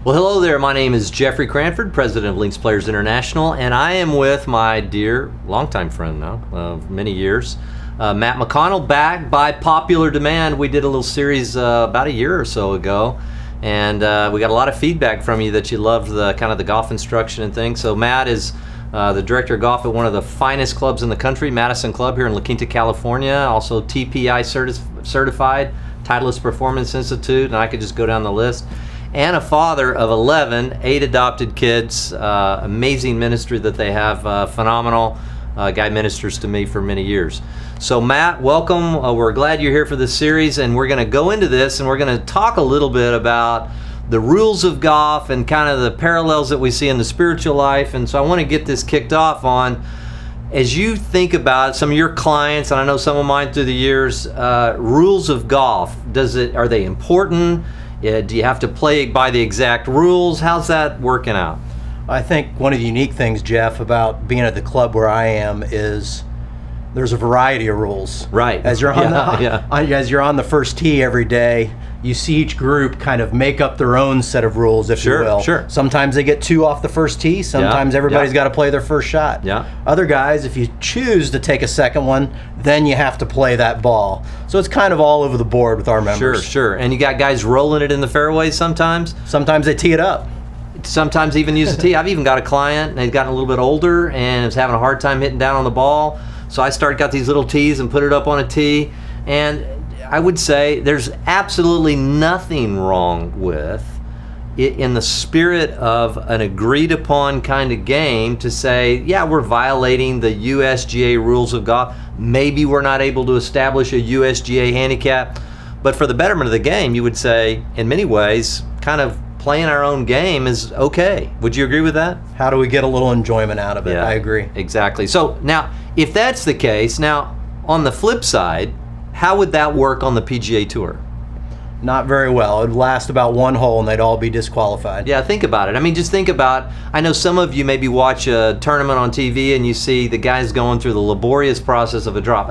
Well, hello there. My name is Jeffrey Cranford, president of Links Players International, and I am with my dear, longtime friend now, of many years, Matt MacConnell, back by popular demand. We did a little series about a year or so ago, and we got a lot of feedback from you that you loved the kind of the golf instruction and things. So Matt is the director of golf at one of the finest clubs in the country, Madison Club here in La Quinta, California, also TPI certified, Titleist Performance Institute, and I could just go down the list. And a father of 8 adopted kids. Amazing ministry that they have, phenomenal. Guy ministers to me for many years. So Matt, welcome. We're glad you're here for this series, and we're going to go into this and we're going to talk a little bit about the rules of golf and kind of the parallels that we see in the spiritual life. And so I want to get this kicked off on, as you think about some of your clients, and I know some of mine through the years, rules of golf, are they important? Do you have to play by the exact rules? How's that working out? I think one of the unique things, Jeff, about being at the club where I am is there's a variety of rules. Right. As you're as you're on the first tee every day, you see each group kind of make up their own set of rules, if you will. Sure. Sometimes they get 2 off the first tee. Sometimes everybody's got to play their first shot. Yeah. Other guys, if you choose to take a second one, then you have to play that ball. So it's kind of all over the board with our members. Sure. And you got guys rolling it in the fairways sometimes? Sometimes they tee it up. Sometimes even use a tee. I've even got a client, and he's gotten a little bit older and is having a hard time hitting down on the ball. So I got these little tees and put it up on a tee. And I would say there's absolutely nothing wrong with it in the spirit of an agreed upon kind of game to say, yeah, we're violating the USGA rules of golf. Maybe we're not able to establish a USGA handicap. But for the betterment of the game, you would say, in many ways, kind of playing our own game is okay. Would you agree with that? How do we get a little enjoyment out of it? Yeah, I agree. Exactly. So now, if that's the case, now on the flip side, how would that work on the PGA Tour? Not very well. It would last about 1 hole and they'd all be disqualified. Yeah, think about it. I mean, just think about, I know some of you maybe watch a tournament on TV and you see the guys going through the laborious process of a drop.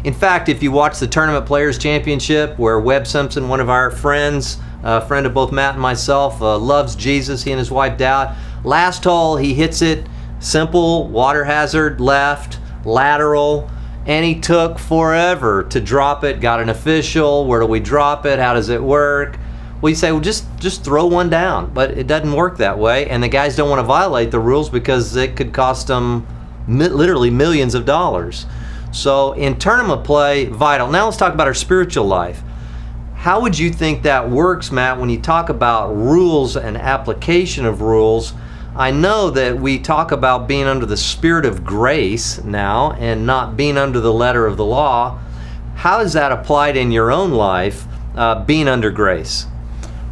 In fact, if you watch the Tournament Players Championship, where Webb Simpson, one of our friends, a friend of both Matt and myself, loves Jesus, he and his wife Dowd. Last hole, he hits it simple, water hazard, left, lateral, and he took forever to drop it, got an official, where do we drop it, how does it work? Well, you say, well, just throw one down, but it doesn't work that way, and the guys don't want to violate the rules because it could cost them literally millions of dollars. So in tournament play, vital. Now let's talk about our spiritual life. How would you think that works, Matt, when you talk about rules and application of rules? I know that we talk about being under the spirit of grace now and not being under the letter of the law. How is that applied in your own life, being under grace?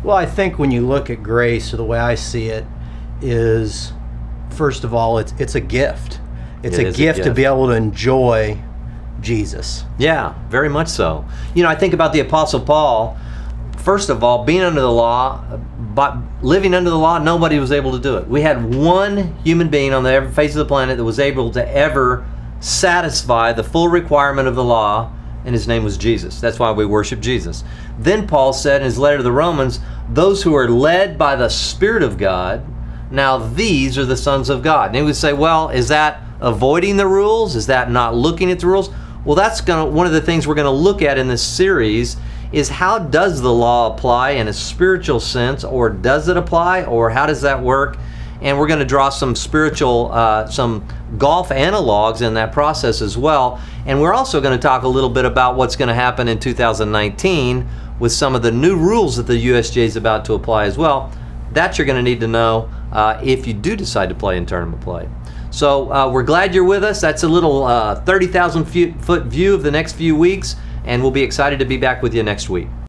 Well, I think when you look at grace, or the way I see it, is, first of all, it's a gift. It's a gift to be able to enjoy Jesus. Yeah, very much so. You know, I think about the Apostle Paul. First of all, being under the law, but living under the law, nobody was able to do it. We had one human being on the face of the planet that was able to ever satisfy the full requirement of the law, and his name was Jesus. That's why we worship Jesus. Then Paul said in his letter to the Romans, those who are led by the Spirit of God, now these are the sons of God. And he would say, well, is that avoiding the rules? Is that not looking at the rules? Well, that's one of the things we're going to look at in this series is how does the law apply in a spiritual sense, or does it apply, or how does that work? And we're going to draw some spiritual, some golf analogs in that process as well. And we're also going to talk a little bit about what's going to happen in 2019 with some of the new rules that the USGA is about to apply as well. That you're going to need to know if you do decide to play in tournament play. So we're glad you're with us. That's a little 30,000 foot view of the next few weeks, and we'll be excited to be back with you next week.